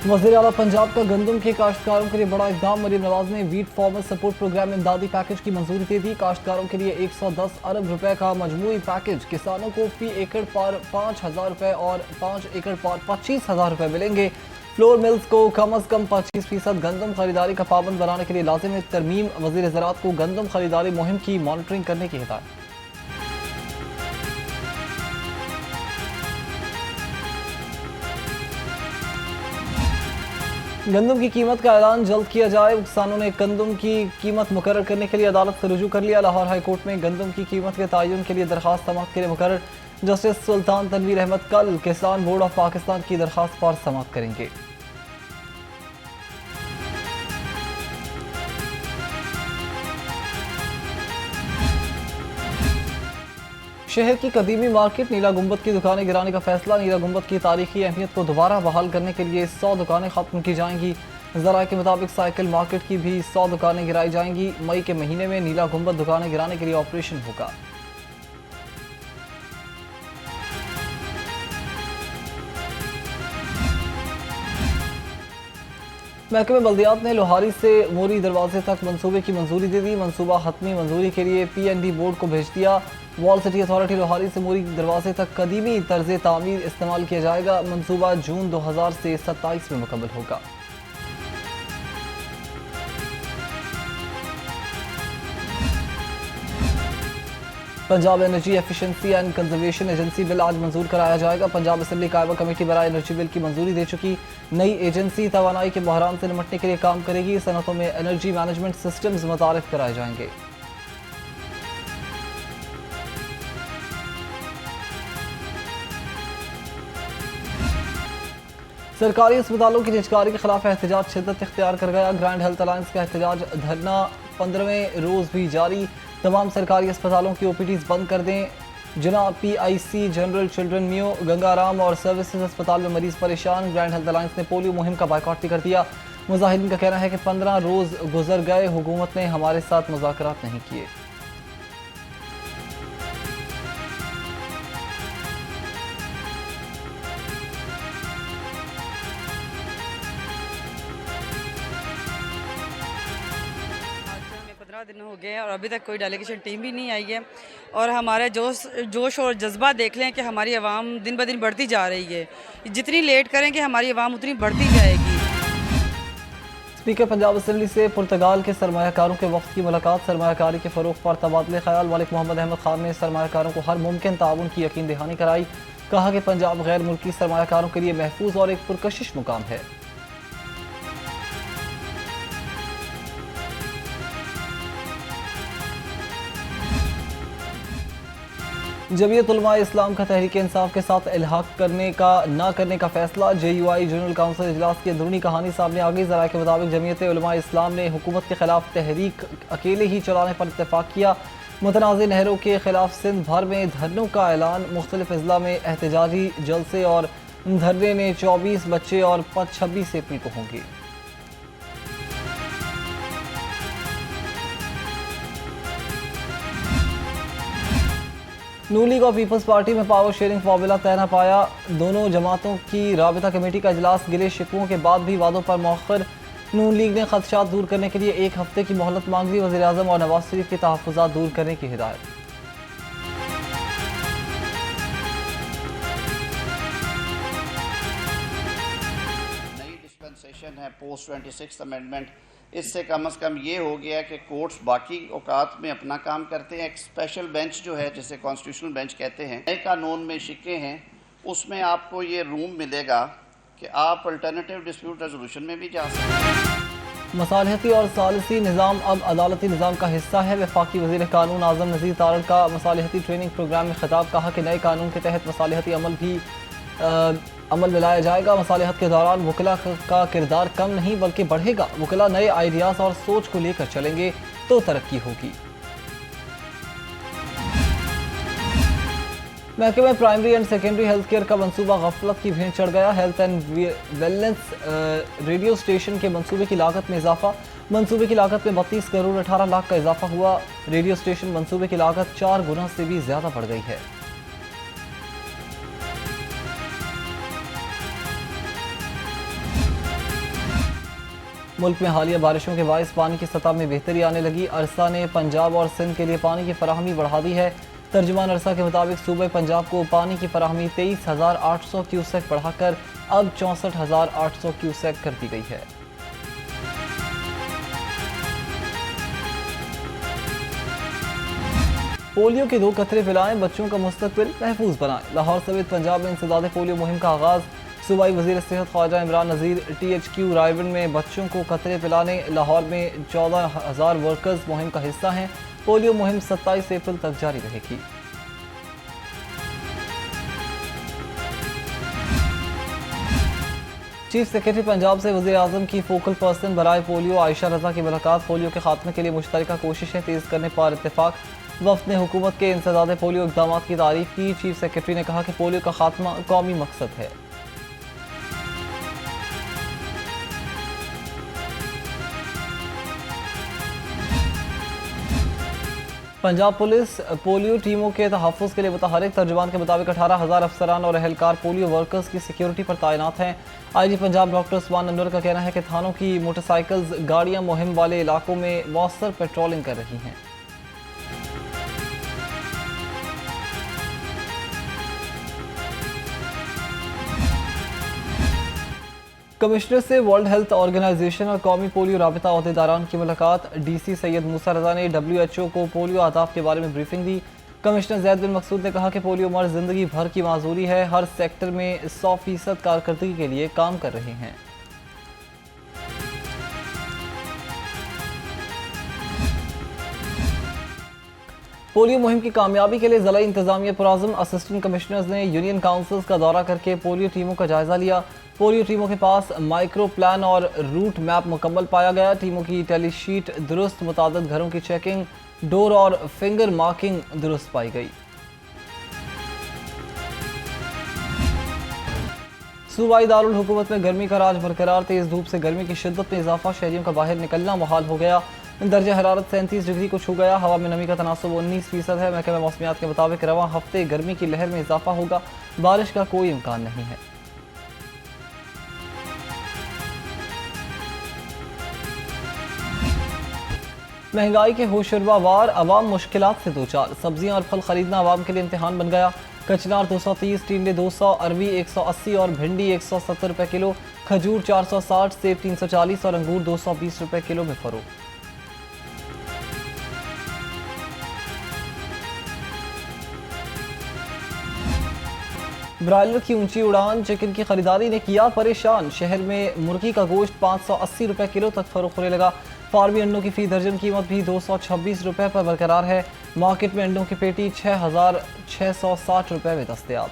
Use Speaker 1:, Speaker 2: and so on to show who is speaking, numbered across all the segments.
Speaker 1: वज़ीर आला पंजाब का गंदम के काश्तकारों के लिए बड़ा इक़दाम। मरीम नवाज ने वीट फार्मर सपोर्ट प्रोग्राम में इमदादी पैकेज की मंजूरी दे दी। काश्तकारों के लिए 110 अरब रुपए का मजमूई पैकेज। किसानों को फी एकड़ पर 5,000 रुपए और 5 एकड़ पर 25,000 रुपए मिलेंगे। फ्लोर मिल्स को कम अज कम 25% गंदम खरीदारी का पाबंद बनाने के लिए लाजिम तरमीम। वज़ीर ज़राअत को गंदम खरीदारी मुहिम की मॉनिटरिंग करने की हिदायत। गंदम की कीमत का ऐलान जल्द किया जाए। किसानों ने गंदम की कीमत मुकर्रर करने के लिए अदालत से रुजू कर लिया। लाहौर हाई कोर्ट में गंदम की कीमत के तयन के लिए दरखास्त समाअत के लिए मुकर्रर। जस्टिस सुल्तान तनवीर अहमद कल किसान बोर्ड ऑफ पाकिस्तान की दरखास्त पर समाअत करेंगे। शहर की कदीमी मार्केट नीला गुंबद की दुकानें गिराने का फैसला। नीला गुंबद की तारीखी अहमियत को दोबारा बहाल करने के लिए 100 दुकानें खत्म की जाएंगी। ज़राए के मुताबिक साइकिल मार्केट की भी 100 दुकानें गिराई जाएंगी। मई के महीने में नीला गुंबद दुकानें गिराने के लिए ऑपरेशन होगा। महकमे बल्दियात ने लोहारी से मोरी दरवाजे तक मंसूबे की मंजूरी दे दी। मंसूबा हतमी मंजूरी के लिए PND बोर्ड को भेज दिया। वॉल सिटी अथॉरिटी लोहारी से मोरी दरवाजे तक कदीमी तर्ज तामीर इस्तेमाल किया जाएगा। मंसूबा जून 2000 से 27 में मुकम्मल होगा। Punjab energy efficiency and conservation agency bill आज मंजूर कराया जाएगा। पंजाब असम्बली कायमा कमेटी बराए एनर्जी बिल की मंजूरी दे चुकी। नई एजेंसी तवानाई के बहरान से निपटने के लिए काम करेगी। सनतों में एनर्जी मैनेजमेंट सिस्टम्स मुतारिफ कराए जाएंगे। सरकारी अस्पतालों की निजकारी के खिलाफ एहतजाज शिद्दत इख्तियार कर गया। ग्रैंड हेल्थ अलायंस का एहतजाज धरना 15वें रोज़ भी जारी। तमाम सरकारी अस्पतालों की OPDs बंद कर दें। जिला PIC जनरल चिल्ड्रन मियो गंगाराम और सर्विसेज अस्पताल में मरीज परेशान। ग्रैंड हेल्थ अलायंस ने पोलियो मुहिम का बायकॉट भी कर दिया। मुजाहिदीन का कहना है कि 15 रोज़ गुजर गए, हुकूमत ने हमारे साथ मुज़ाकरात नहीं किए।
Speaker 2: दिन हो गए हैं और अभी तक कोई डेलीगेशन टीम भी नहीं आई है। और हमारा जोश और जज्बा देख लें कि हमारी आवाम दिन ब दिन बढ़ती जा रही है। जितनी लेट करेंगे हमारी आवाम उतनी बढ़ती जाएगी।
Speaker 1: स्पीकर पंजाब असम्बली से पुर्तगाल के सरमायाकारों के वक्त की मुलाकात। सरमायाकारी के फ़रोग़ पर तबादले ख्याल। मलिक मोहम्मद अहमद खान ने सरमायाकारों को हर मुमकिन ताउन की यकीन दहानी कराई। कहा कि पंजाब गैर मुल्की सरमायाकारों के लिए महफूज और एक पुरकशिश मुकाम है। जमीयत उलमा इस्लाम का तहरीक इंसाफ के साथ इल्हाक करने का ना करने का फैसला। JUI जनरल काउंसिल इजलास की अंदरूनी कहानी सामने आ गई। ज़राए के मुताबिक जमीयत उलमा इस्लाम ने हुकूमत के खिलाफ तहरीक अकेले ही चलाने पर इत्तेफाक किया। मुतनाज़ नहरों के खिलाफ सिंध भर में धरनों का ऐलान। मुख्तलिफ अजला में एहतजाजी जलसे और धरने ने 24 बच्चे और 26 अप्रैल को होंगे। नून लीग और पीपल्स पार्टी में पावर शेयरिंग फॉर्मूला तय न पाया। दोनों जमातों की राबिता कमेटी का इजलास गिले शिकवों के बाद भी वादों पर मौखर। नून लीग ने खदशात दूर करने के लिए 1 हफ्ते की मोहलत मांग ली। वज़ीर आज़म और नवाज शरीफ के तहफ़्फ़ुज़ात दूर करने की हिदायत।
Speaker 3: नई डिस्पेंसेशन है पोस्ट 26 अमेंडमेंट। इससे कम ये हो गया कि कोर्ट्स बाकी औकात में अपना काम करते हैं। एक स्पेशल बेंच जो है जिसे कॉन्स्टिट्यूशनल बेंच कहते हैं, नए कानून में शिक्के हैं, उसमें आपको ये रूम मिलेगा कि आप अल्टरनेटिव डिस्प्यूट रेजोल्यूशन में भी जा सकते हैं।
Speaker 1: मसालहती और सालिसी निज़ाम अब अदालती निज़ाम का हिस्सा है। वफाकी वज़ीर कानून आज़म नज़ीर तारड़ का मसालहती ट्रेनिंग प्रोग्राम में खिताब। कहा कि नए कानून के तहत मसालहती अमल में लाया जाएगा। मसालहत के दौरान वकला का किरदार कम नहीं बल्कि बढ़ेगा। वकला नए आइडियाज़ और सोच को लेकर चलेंगे तो तरक्की होगी। महकमे primary and secondary health care का मंसूबा गफलत की भेंट चढ़ गया। Health and wellness radio station के मंसूबे की लागत में इजाफा। मंसूबे की लागत में 32 करोड़ 18 लाख का इजाफा हुआ। रेडियो स्टेशन मंसूबे की लागत 4 गुना से भी ज्यादा बढ़ गई है। मुल्क में हालिया बारिशों के बायस पानी की सतह में बेहतरी आने लगी। अरसा ने पंजाब और सिंध के लिए पानी की फराहमी बढ़ा दी है। तर्जुमान अरसा के मुताबिक सूबे पंजाब को पानी की फराहमी 23,800 क्यूसेक बढ़ाकर अब 64,800 क्यूसेक कर दी गई है। पोलियो के 2 कतरे पिलाएं, बच्चों का मुस्तकबिल महफूज बनाएं। लाहौर समेत पंजाब में इंसदाद पोलियो मुहिम का आगाज। सूबाई वजीर सेहत ख्वाजा इमरान नज़ीर THQ रायवन में बच्चों को कतरे पिलाने। लाहौर में 14,000 वर्कर्स मुहिम का हिस्सा हैं। पोलियो मुहिम 27 अप्रैल तक जारी रहेगी। चीफ सेक्रेटरी पंजाब से वज़ीर आज़म की फोकल पर्सन बराए पोलियो आयशा रजा की मुलाकात। पोलियो के खात्मे के लिए मुश्तरका कोशिशें तेज़ करने पर इत्तेफाक। वफ़द ने हुकूमत के इंसदाद पोलियो इक़दाम की तारीफ की। चीफ सेक्रेटरी ने कहा कि पोलियो का खात्मा कौमी मकसद है। पंजाब पुलिस पोलियो टीमों के तहफ़्फ़ुज़ के लिए मुतहरिक। तर्जुमान के मुताबिक 18,000 अफसरान और एहलकार पोलियो वर्कर्स की सिक्योरिटी पर तैनात हैं। IG पंजाब डॉक्टर उस्मान अनवर का कहना है कि थानों की मोटरसाइकिल्स गाड़ियां मुहिम वाले इलाकों में मौसर पेट्रोलिंग कर रही हैं। कमिश्नर से वर्ल्ड हेल्थ ऑर्गेनाइजेशन और कौमी पोलियो राबिता अहदेदारान की मुलाकात। DC सैयद मूसा रजा ने WHO को पोलियो अहदाफ के बारे में ब्रीफिंग दी। कमिश्नर जैद बिन मकसूद ने कहा कि पोलियो मर्ज जिंदगी भर की माजूरी है। हर सेक्टर में 100% कारकर्दगी के लिए काम कर रहे हैं। पोलियो मुहिम की कामयाबी के लिए ज़िला इंतजामिया पुराज़म असिस्टेंट कमिश्नर्स ने यूनियन काउंसिल्स का दौरा करके पोलियो टीमों का जायजा लिया। पोलियो टीमों के पास माइक्रो प्लान और रूट मैप मुकम्मल पाया गया। टीमों की टेलीशीट दुरुस्त, मुतादिद घरों की चेकिंग, डोर और फिंगर मार्किंग दुरुस्त पाई गई। सूबाई दारुल हुकूमत में गर्मी का राज बरकरार। तेज धूप से गर्मी की शिद्दत में इजाफा। शहरियों का बाहर निकलना मुहाल हो गया। दर्जा हरारत 37 डिग्री को छू गया। हवा में नमी का तनासुब 19% है। महकमा मौसमियात के मुताबिक रवां हफ्ते गर्मी की लहर में इजाफा होगा। बारिश का कोई इम्कान नहीं है। महंगाई के होशरुबा वार, अवाम मुश्किलात से दो चार। सब्जियां और फल खरीदना अवाम के लिए इम्तिहान बन गया। कचनार 230, टिंडे 200, अरवी 180 और भिंडी 170 रुपए किलो। खजूर 460, सेब 340 और अंगूर 220 रुपए किलो में फरोख्त। ब्रायलर की ऊंची उड़ान, चिकन की खरीदारी ने किया परेशान। शहर में मुर्गी का गोश्त 580 रुपए किलो तक फरोख्त होने लगा। फार्मी अंडों की फी दर्जन कीमत भी 226 रुपए पर बरकरार है। मार्केट में अंडों की पेटी 6,660 रुपए में दस्तयाब।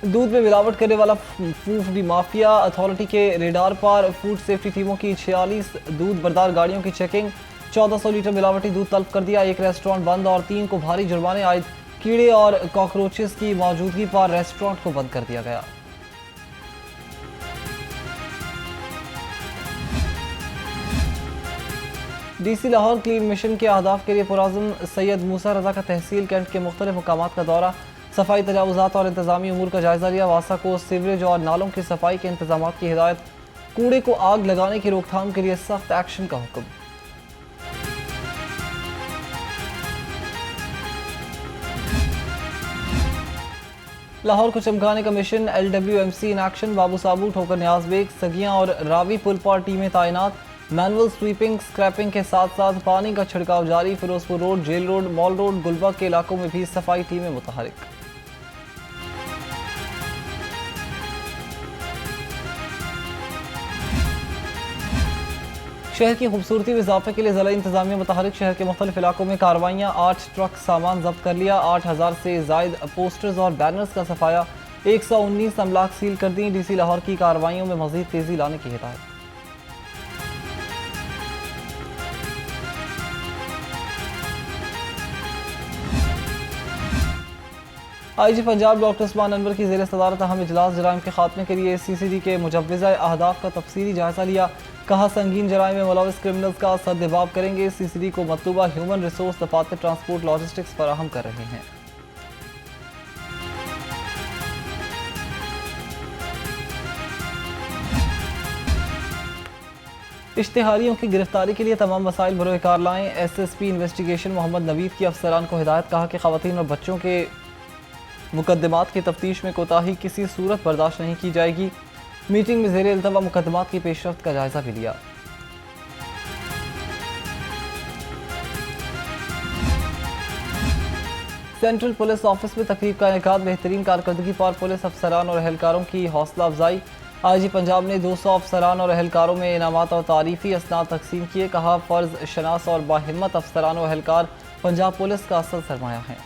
Speaker 1: दूध में मिलावट करने वाला फूड माफिया अथॉरिटी के रेडार पर। फूड सेफ्टी टीमों की 46 दूध बरदार गाड़ियों की चेकिंग। 1400 लीटर मिलावटी दूध तलब कर दिया। एक रेस्टोरेंट बंद और 3 को भारी जुर्माने आए। कीड़े और कॉकरोचेस की मौजूदगी पर रेस्टोरेंट को बंद कर दिया गया। DC लाहौर क्लीन मिशन के अहदाफ के लिए पुराज़म सैयद मूसा रजा का तहसील कैंट के मुख्तलिफ मुकामात का दौरा। सफाई तजावुज़ात और इंतजामी उमूर का जायजा लिया। वासा को सीवरेज और नालों की सफाई के इंतजाम की हिदायत। कूड़े को आग लगाने की रोकथाम के लिए सख्त एक्शन का हुक्म। लाहौर को चमकाने का mission. LWMC in action. Babu Sabu, Thokar Niaz bag, सगियां और रावी पुल पर टीमें तैनात। मैनुअल स्वीपिंग स्क्रैपिंग के साथ साथ पानी का छिड़काव जारी। Ferozepur road, jail road, mall road, Gulberg के इलाकों में भी सफाई टीमें मुतहरिक। शहर की खूबसूरती में इजाफे के लिए ज़िला इंतजामिया मुतहरिक। शहर के मुख्तलिफ इलाकों में कार्रवाइयाँ। 8 ट्रक सामान जब्त कर लिया। 8000 से जायद पोस्टर्स और बैनर्स का सफाया। 119 अमलाक सील कर दी। DC लाहौर की कार्रवाइयों में मजीद तेजी लाने की हिदायत। IG पंजाब डॉक्टर उस्मान अनवर की ज़ेर सदारत अहम इजलास। जराइम के खात्मे के लिए CCD के मुजव्वज़ा अहदाफ का तफसीली जायजा लिया। कहा संगीन जराइम में मुलविस क्रिमिनल्स का सद्दबाब करेंगे। CCD को मतलूबा ह्यूमन रिसोर्स दफातर ट्रांसपोर्ट लॉजिस्टिक्स फराहम कर रहे हैं। इश्तिहारियों की गिरफ्तारी के लिए तमाम वसाइल बरोकार लाएं। SSP इन्वेस्टिगेशन मोहम्मद नवीद की अफसरान को हिदायत, कहा कि ख़वातीन और बच्चों के मुकदमात की तफ्तीश में कोताही किसी सूरत बर्दाश्त नहीं की जाएगी। मीटिंग में ज़ेर इल्तवा मुकदमात की पेशरफ्त का जायजा भी लिया। सेंट्रल पुलिस ऑफिस में तकरीब का इनेकाद, बेहतरीन कारकर्दगी पर पुलिस अफसरान और अहलकारों की हौसला अफजाई। IG पंजाब ने 200 अफसरान और अहलकारों में इनामात और तारीफी असनाद तकसीम किए, कहा फ़र्ज शनास और बाहिम्मत अफसरान और अहलकार पंजाब पुलिस का असल सरमाया है।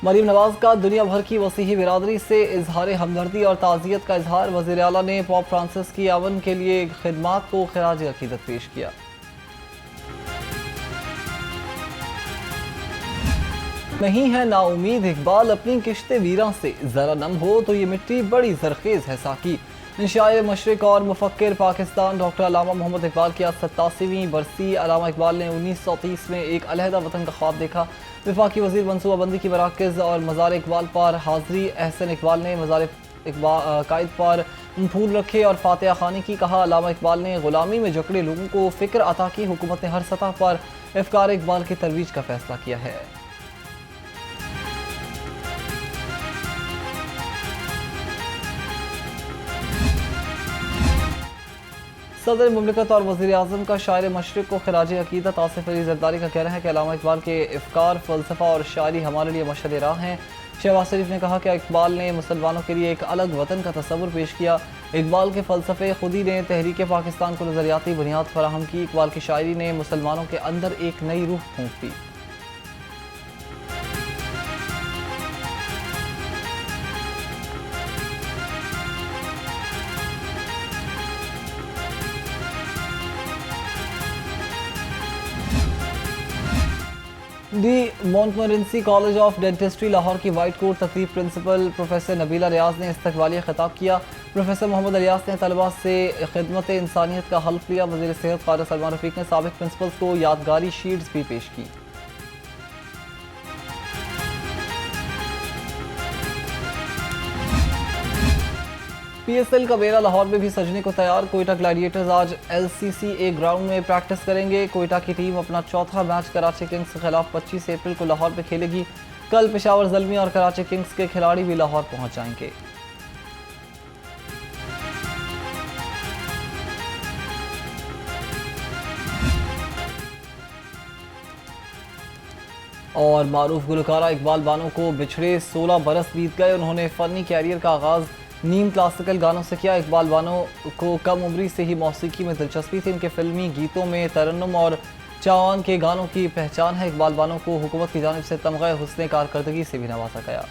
Speaker 1: मरीम नवाज का दुनिया भर की वसीही बिरादरी से इजहार हमदर्दी और ताज़ियत का इजहार। वज़ीर आला ने पोप फ्रांसिस की अवन के लिए खिदमात को खिराज अकीदत पेश किया। नहीं है नाउमीद इकबाल अपनी किश्ते वीरां से, जरा नम हो तो ये मिट्टी बड़ी जरखेज है साकी। शायर मशरिक और मुफक्किर पाकिस्तान डॉक्टर अल्लामा मोहम्मद इकबाल की आज 87वीं बरसी। अल्लामा इकबाल ने 1930 में एक अलहदा वतन का ख्वाब देखा। वफाकी वजीर मनसूबाबंदी की मराकज़ और मज़ार इकबाल पर हाज़री। अहसन इकबाल ने मज़ार कायद पर फूल रखे और फातिहा खानी की, कहा अल्लामा इकबाल ने ग़ुलामी में जकड़े लोगों को फ़िक्र अता की। हुकूमत ने हर सतह पर इफ़कार इकबाल की तरवीज का फ़ैसला किया है। सदर मुमलिकत और वज़ीर आज़म का शायर मशरिक को खिराज अकीदत। आसिफ अली ज़रदारी का कहना है कि अल्लामा इकबाल के इफ़कार, फ़लसफ़ा और शायरी हमारे लिए मशअल राह हैं। शहबाज शरीफ ने कहा कि इकबाल ने मुसलमानों के लिए एक अलग वतन का तस्वुर पेश किया। इकबाल के फ़लसफ़े खुदी ने तहरीक पाकिस्तान को नज़रियाती बुनियाद फराहम की। इकबाल की शायरी ने मुसलमानों के अंदर एक नई रूह फूंक दी। The Montmorency college of dentistry Lahore की वाइट कोट तकरीब प्रिंसिपल प्रोफेसर नबीला रियाज ने इस्तकबालिया खिताब किया। प्रोफेसर मोहम्मद रियाज ने तलबा से खिदमत इंसानियत का हल्फ लिया। वज़ीर सेहत ख्वाजा सलमान रफ़ीक ने साबिक प्रिंसिपल्स को यादगारी शीट्स भी पेश की। PSL का बेरा लाहौर में भी सजने को तैयार। कोयटा ग्लैडिएटर्स आज LCCA ग्राउंड में प्रैक्टिस करेंगे। कोयटा की टीम अपना चौथा मैच कराची किंग्स के खिलाफ 25 अप्रैल को लाहौर में खेलेगी। कल पेशावर ज़ल्मी और कराची किंग्स के खिलाड़ी भी लाहौर पहुंच जाएंगे। और मारूफ गुलकारा इकबाल बानो को बिछड़े 16 बरस बीत गए। उन्होंने फ़नी कैरियर का आगाज़ नीम क्लासिकल गानों से किया। इकबाल बानो को कम उम्री से ही मौसीकी में दिलचस्पी थी। इनके फिल्मी गीतों में तरन्नुम और चावान के गानों की पहचान है। इकबाल बानो को हुकूमत की जानिब से तमग़े हुस्ने कारकर्दगी से भी नवाजा गया।